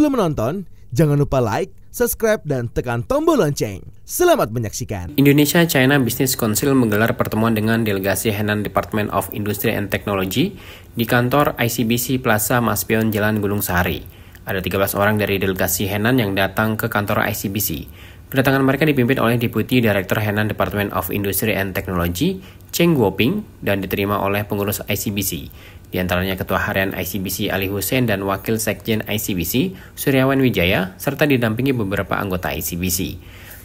Sebelum menonton, jangan lupa like, subscribe, dan tekan tombol lonceng. Selamat menyaksikan. Indonesia-China Business Council menggelar pertemuan dengan delegasi Henan Department of Industry and Technology di kantor ICBC Plaza Maspion Jalan Gunung Sahari. Ada 13 orang dari delegasi Henan yang datang ke kantor ICBC. Kedatangan mereka dipimpin oleh Deputi Director Henan Department of Industry and Technology, Cheng Guoping, dan diterima oleh pengurus ICBC. Di antaranya Ketua Harian ICBC Ali Hussein dan Wakil Sekjen ICBC Suryawan Wijaya, serta didampingi beberapa anggota ICBC.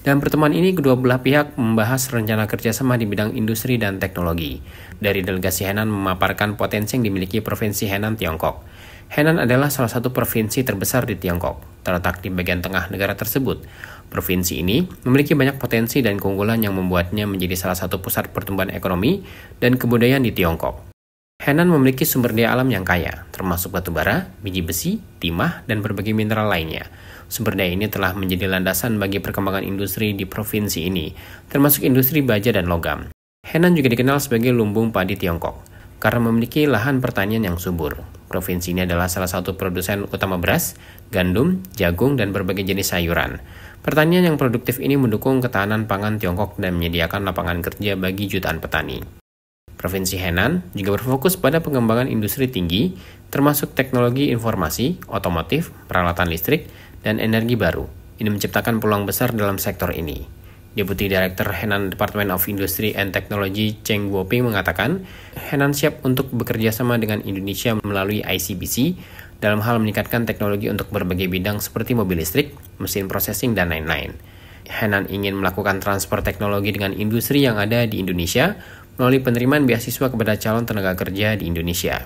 Dalam pertemuan ini, kedua belah pihak membahas rencana kerjasama di bidang industri dan teknologi. Dari delegasi Henan memaparkan potensi yang dimiliki Provinsi Henan, Tiongkok. Henan adalah salah satu provinsi terbesar di Tiongkok, terletak di bagian tengah negara tersebut. Provinsi ini memiliki banyak potensi dan keunggulan yang membuatnya menjadi salah satu pusat pertumbuhan ekonomi dan kebudayaan di Tiongkok. Henan memiliki sumber daya alam yang kaya, termasuk batu bara, biji besi, timah, dan berbagai mineral lainnya. Sumber daya ini telah menjadi landasan bagi perkembangan industri di provinsi ini, termasuk industri baja dan logam. Henan juga dikenal sebagai lumbung padi Tiongkok, karena memiliki lahan pertanian yang subur. Provinsi ini adalah salah satu produsen utama beras, gandum, jagung, dan berbagai jenis sayuran. Pertanian yang produktif ini mendukung ketahanan pangan Tiongkok dan menyediakan lapangan kerja bagi jutaan petani. Provinsi Henan juga berfokus pada pengembangan industri tinggi, termasuk teknologi informasi, otomotif, peralatan listrik, dan energi baru. Ini menciptakan peluang besar dalam sektor ini. Deputi Director Henan Department of Industry and Technology Cheng Guoping mengatakan, Henan siap untuk bekerja sama dengan Indonesia melalui ICBC dalam hal meningkatkan teknologi untuk berbagai bidang seperti mobil listrik, mesin processing, dan lain-lain. Henan ingin melakukan transfer teknologi dengan industri yang ada di Indonesia melalui penerimaan beasiswa kepada calon tenaga kerja di Indonesia.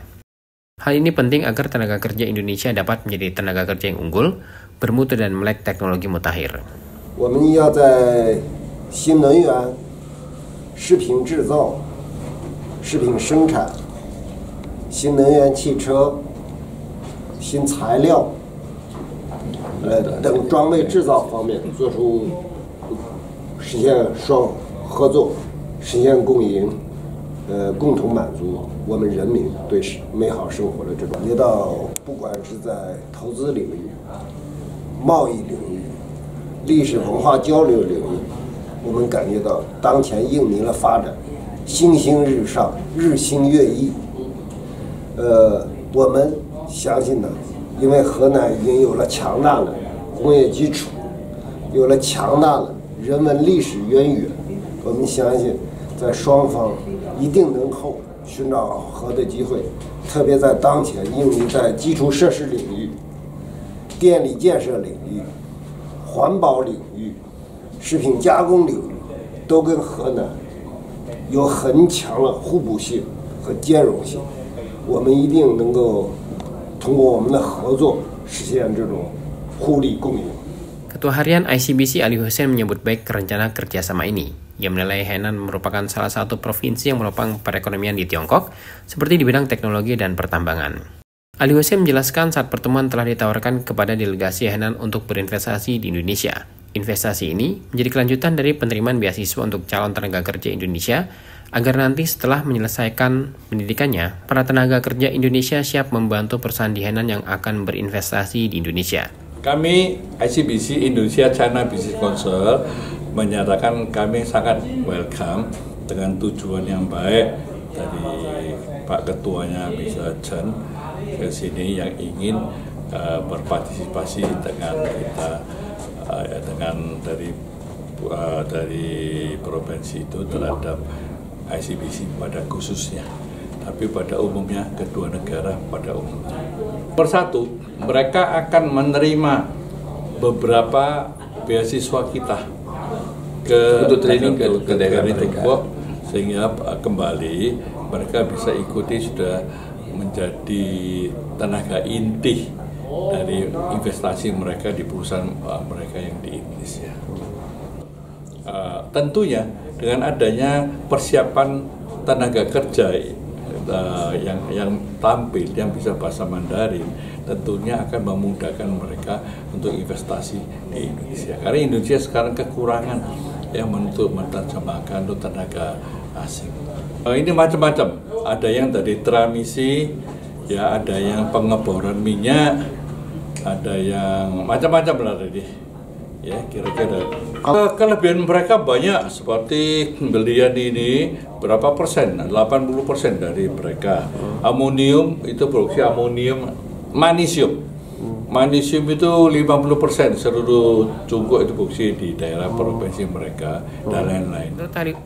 Hal ini penting agar tenaga kerja Indonesia dapat menjadi tenaga kerja yang unggul, bermutu dan melek teknologi mutakhir. 我们要在新能源、食品制造、食品生产、新能源汽车、新材料等装备制造方面做出实现双合作，实现共赢，共同满足我们人民对美好生活的这种。觉到不管是在投资领域、贸易领域、历史文化交流领域，我们感觉到当前印尼的发展欣欣日上，日新月异。我们相信呢，因为河南已经有了强大的工业基础，有了强大的人文历史渊源，我们相信在双方一定能够寻找合的机会，特别在当前印尼在基础设施领域、电力建设领域、环保领域、食品加工领域都跟河南有很强的互补性和兼容性，我们一定能够通过我们的合作实现这种互利共赢。 Ketua Harian ICBC Ali Hussein menyebut baik rencana kerjasama ini. Ia menilai Henan merupakan salah satu provinsi yang menopang perekonomian di Tiongkok, seperti di bidang teknologi dan pertambangan. Ali Hussein menjelaskan saat pertemuan telah ditawarkan kepada delegasi Henan untuk berinvestasi di Indonesia. Investasi ini menjadi kelanjutan dari penerimaan beasiswa untuk calon tenaga kerja Indonesia, agar nanti setelah menyelesaikan pendidikannya, para tenaga kerja Indonesia siap membantu perusahaan di Henan yang akan berinvestasi di Indonesia. Kami ICBC Indonesia China Business Council menyatakan kami sangat welcome dengan tujuan yang baik dari Pak Ketuanya Mr. Chen ke sini yang ingin berpartisipasi dengan kita dengan dari provinsi itu terhadap ICBC pada khususnya, tapi pada umumnya kedua negara pada umumnya. Persatu, mereka akan menerima beberapa beasiswa kita untuk training ke daerah mereka, sehingga kembali mereka bisa ikuti sudah menjadi tenaga inti dari investasi mereka di perusahaan mereka yang di Indonesia. Tentunya dengan adanya persiapan tenaga kerja yang tampil, yang bisa bahasa Mandarin, tentunya akan memudahkan mereka untuk investasi di Indonesia. Karena Indonesia sekarang kekurangan yang untuk menerjemahkan untuk tenaga asing. Ini macam-macam. Ada yang dari transmisi, ya ada yang pengeboran minyak, ada yang macam-macam lah tadi. Ya, kira-kira. Kelebihan mereka banyak, seperti belian ini berapa persen? 80% dari mereka. Amonium itu produksi amonium, magnesium. Magnesium itu 50% seluruh cungkup itu produksi di daerah provinsi mereka dan lain-lain.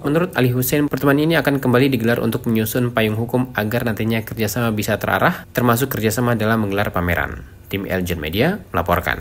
Menurut Ali Hussein, pertemuan ini akan kembali digelar untuk menyusun payung hukum agar nantinya kerjasama bisa terarah, termasuk kerjasama dalam menggelar pameran. Tim Elgen Media melaporkan.